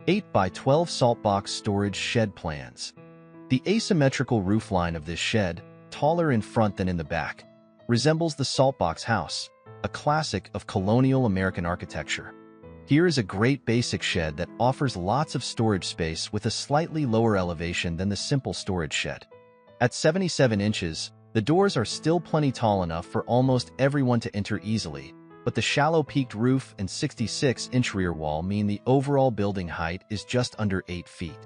8 by 12 Saltbox storage shed plans. The asymmetrical roofline of this shed, taller in front than in the back, resembles the Saltbox house, a classic of colonial American architecture. Here is a great basic shed that offers lots of storage space with a slightly lower elevation than the simple storage shed. At 77 inches, the doors are still plenty tall enough for almost everyone to enter easily, but the shallow peaked roof and 66-inch rear wall mean the overall building height is just under 8 feet.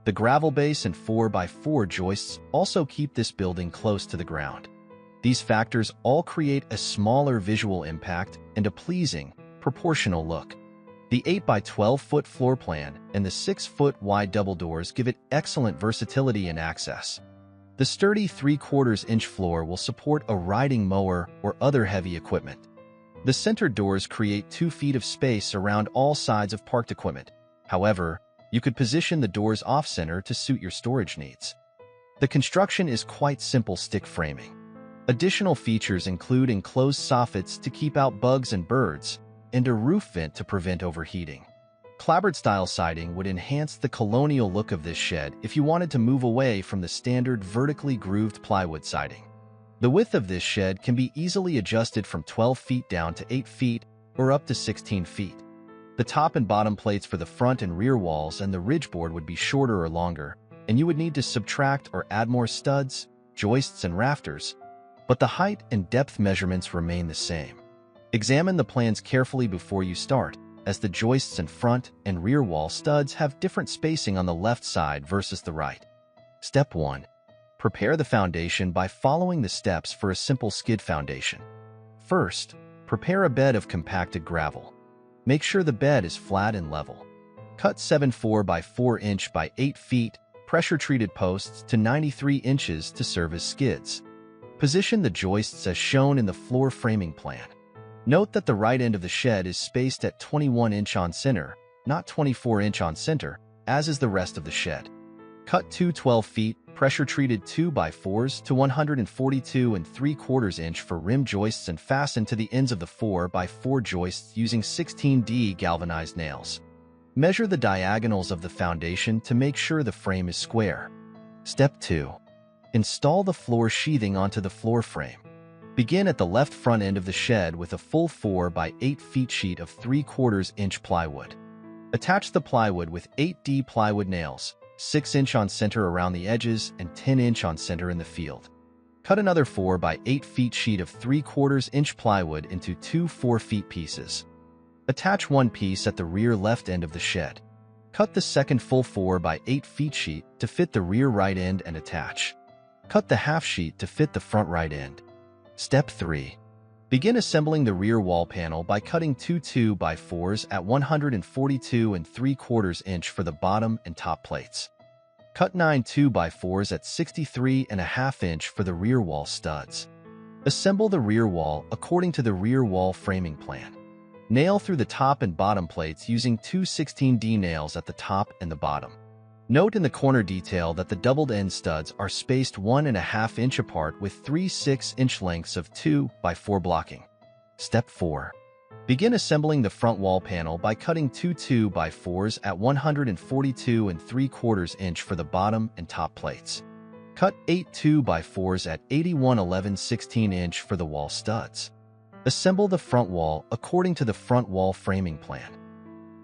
The gravel base and 4x4 joists also keep this building close to the ground. These factors all create a smaller visual impact and a pleasing, proportional look. The 8 by 12-foot floor plan and the 6-foot wide double doors give it excellent versatility and access. The sturdy 3/4-inch floor will support a riding mower or other heavy equipment. The center doors create 2 feet of space around all sides of parked equipment. However, you could position the doors off-center to suit your storage needs. The construction is quite simple stick framing. Additional features include enclosed soffits to keep out bugs and birds, and a roof vent to prevent overheating. Clapboard-style siding would enhance the colonial look of this shed if you wanted to move away from the standard vertically grooved plywood siding. The width of this shed can be easily adjusted from 12 feet down to 8 feet or up to 16 feet. The top and bottom plates for the front and rear walls and the ridge board would be shorter or longer, and you would need to subtract or add more studs, joists, and rafters, but the height and depth measurements remain the same. Examine the plans carefully before you start, as the joists and front and rear wall studs have different spacing on the left side versus the right. Step 1. Prepare the foundation by following the steps for a simple skid foundation. First, prepare a bed of compacted gravel. Make sure the bed is flat and level. Cut 7 4x4 by 8 feet pressure-treated posts to 93 inches to serve as skids. Position the joists as shown in the floor framing plan. Note that the right end of the shed is spaced at 21-inch on center, not 24-inch on center, as is the rest of the shed. Cut 2 12 feet pressure-treated 2x4s to 142 3/4 for rim joists and fasten to the ends of the 4x4 joists using 16D galvanized nails. Measure the diagonals of the foundation to make sure the frame is square. Step 2. Install the floor sheathing onto the floor frame. Begin at the left front end of the shed with a full 4 by 8 feet sheet of 3/4-inch plywood. Attach the plywood with 8D plywood nails, 6-inch on center around the edges and 10-inch on center in the field. Cut another 4 by 8 feet sheet of 3/4-inch plywood into 2 4-feet pieces. Attach one piece at the rear left end of the shed. Cut the second full 4 by 8 feet sheet to fit the rear right end and attach. Cut the half sheet to fit the front right end. Step 3. Begin assembling the rear wall panel by cutting 2 2x4s at 142 3/4 for the bottom and top plates. Cut 9 2x4s at 63.5 for the rear wall studs. Assemble the rear wall according to the rear wall framing plan. Nail through the top and bottom plates using 2 16D nails at the top and the bottom. Note in the corner detail that the doubled end studs are spaced 1.5 inch apart with 3 6-inch lengths of 2x4 blocking. Step 4. Begin assembling the front wall panel by cutting 2 2x4s at 142 3/4 for the bottom and top plates. Cut 8 2x4s at 81 11/16 for the wall studs. Assemble the front wall according to the front wall framing plan.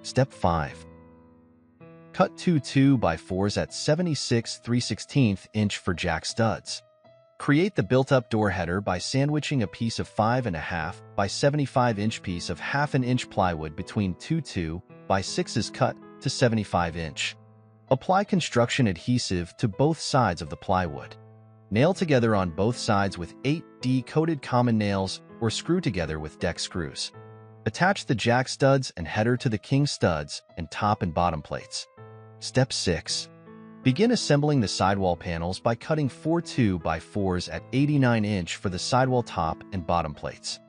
Step 5. Cut 2 2x4s at 76 3/16 for jack studs. Create the built-up door header by sandwiching a piece of 5.5 by 75-inch piece of 1/2 inch plywood between 2 2x6s cut to 75-inch. Apply construction adhesive to both sides of the plywood. Nail together on both sides with 8D coated common nails or screw together with deck screws. Attach the jack studs and header to the king studs and top and bottom plates. Step 6. Begin assembling the sidewall panels by cutting 4 2x4s at 89-inch for the sidewall top and bottom plates.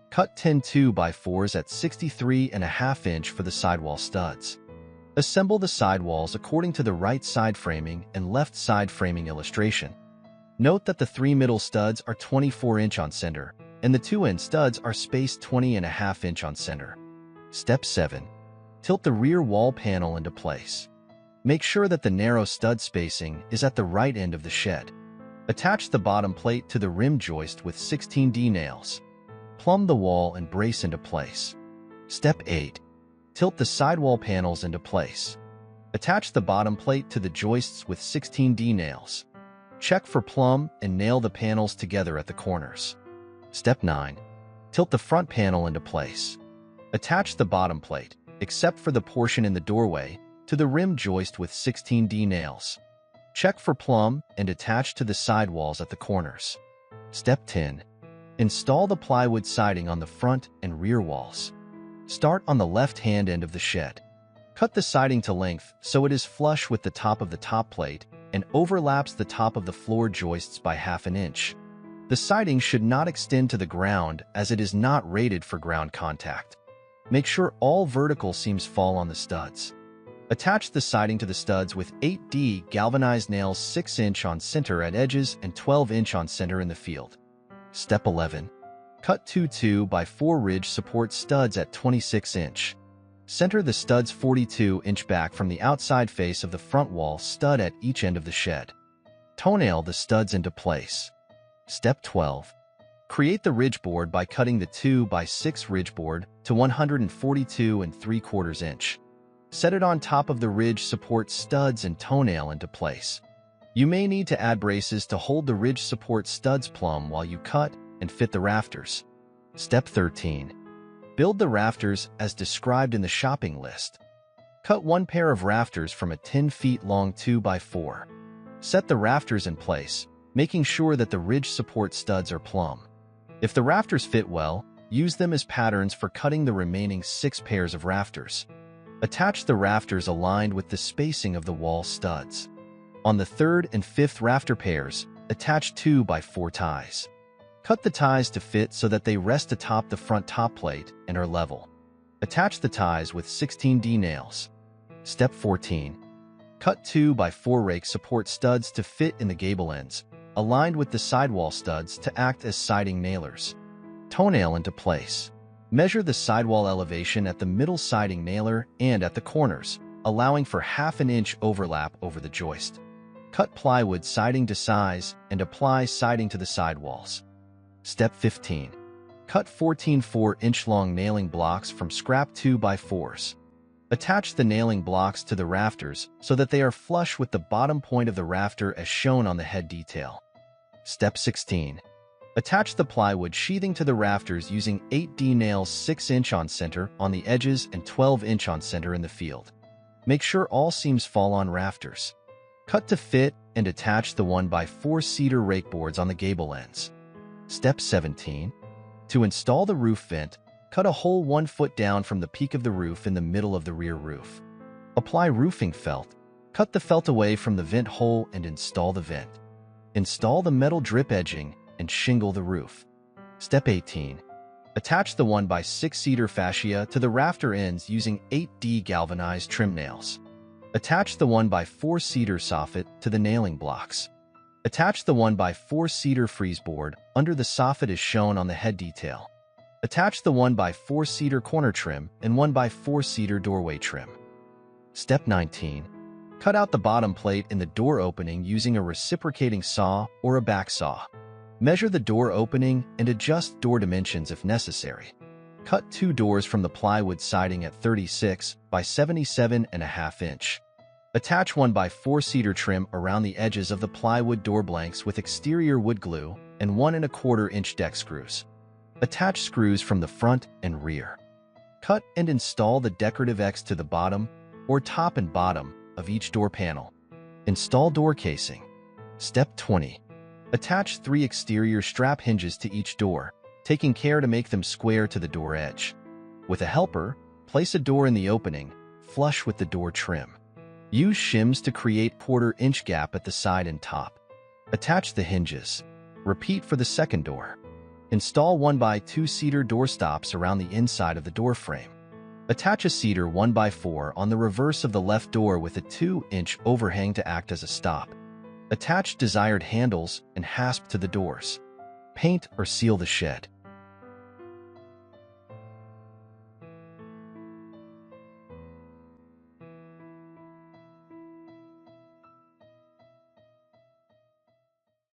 Cut 10 2x4s at 63.5 for the sidewall studs. Assemble the sidewalls according to the right side framing and left side framing illustration. Note that the 3 middle studs are 24-inch on center, and the 2 end studs are spaced 20.5 inch on center. Step 7. Tilt the rear wall panel into place. Make sure that the narrow stud spacing is at the right end of the shed. Attach the bottom plate to the rim joist with 16D nails. Plumb the wall and brace into place. Step 8. Tilt the sidewall panels into place. Attach the bottom plate to the joists with 16D nails. Check for plumb and nail the panels together at the corners. Step 9. Tilt the front panel into place. Attach the bottom plate, except for the portion in the doorway, to the rim joist with 16D nails. Check for plumb and attach to the sidewalls at the corners. Step 10. Install the plywood siding on the front and rear walls. Start on the left-hand end of the shed. Cut the siding to length so it is flush with the top of the top plate and overlaps the top of the floor joists by ½ inch. The siding should not extend to the ground as it is not rated for ground contact. Make sure all vertical seams fall on the studs. Attach the siding to the studs with 8D galvanized nails 6-inch on center at edges and 12-inch on center in the field. Step 11. Cut 2 2x4 ridge support studs at 26-inch. Center the studs 42-inch back from the outside face of the front wall stud at each end of the shed. Toenail the studs into place. Step 12. Create the ridge board by cutting the 2x6 ridge board to 142 3/4 inch. Set it on top of the ridge support studs and toenail into place. You may need to add braces to hold the ridge support studs plumb while you cut and fit the rafters. Step 13. Build the rafters as described in the shopping list. Cut 1 pair of rafters from a 10 feet long 2x4. Set the rafters in place, making sure that the ridge support studs are plumb. If the rafters fit well, use them as patterns for cutting the remaining 6 pairs of rafters. Attach the rafters aligned with the spacing of the wall studs. On the 3rd and 5th rafter pairs, attach 2x4 ties. Cut the ties to fit so that they rest atop the front top plate and are level. Attach the ties with 16D nails. Step 14. Cut 2x4 rake support studs to fit in the gable ends, aligned with the sidewall studs to act as siding nailers. Toenail into place. Measure the sidewall elevation at the middle siding nailer and at the corners, allowing for ½ inch overlap over the joist. Cut plywood siding to size and apply siding to the sidewalls. Step 15. Cut 14 4-inch long nailing blocks from scrap 2x4s. Attach the nailing blocks to the rafters so that they are flush with the bottom point of the rafter as shown on the head detail. Step 16. Attach the plywood sheathing to the rafters using 8D nails 6-inch on center on the edges and 12-inch on center in the field. Make sure all seams fall on rafters. Cut to fit and attach the 1x4 cedar rake boards on the gable ends. Step 17. To install the roof vent, cut a hole 1 foot down from the peak of the roof in the middle of the rear roof. Apply roofing felt. Cut the felt away from the vent hole and install the vent. Install the metal drip edging and shingle the roof. Step 18. Attach the 1x6 cedar fascia to the rafter ends using 8D galvanized trim nails. Attach the 1x4 cedar soffit to the nailing blocks. Attach the 1x4 cedar frieze board under the soffit as shown on the head detail. Attach the 1x4 cedar corner trim and 1x4 cedar doorway trim. Step 19. Cut out the bottom plate in the door opening using a reciprocating saw or a back saw. Measure the door opening and adjust door dimensions if necessary. Cut 2 doors from the plywood siding at 36 by 77½ inch. Attach 1x4 cedar trim around the edges of the plywood door blanks with exterior wood glue and 1¼ inch deck screws. Attach screws from the front and rear. Cut and install the decorative X to the bottom or top and bottom of each door panel. Install door casing. Step 20. Attach 3 exterior strap hinges to each door, taking care to make them square to the door edge. With a helper, place a door in the opening, flush with the door trim. Use shims to create 1/4 inch gap at the side and top. Attach the hinges. Repeat for the second door. Install 1x2 cedar door stops around the inside of the door frame. Attach a cedar 1x4 on the reverse of the left door with a 2-inch overhang to act as a stop. Attach desired handles and hasp to the doors. Paint or seal the shed.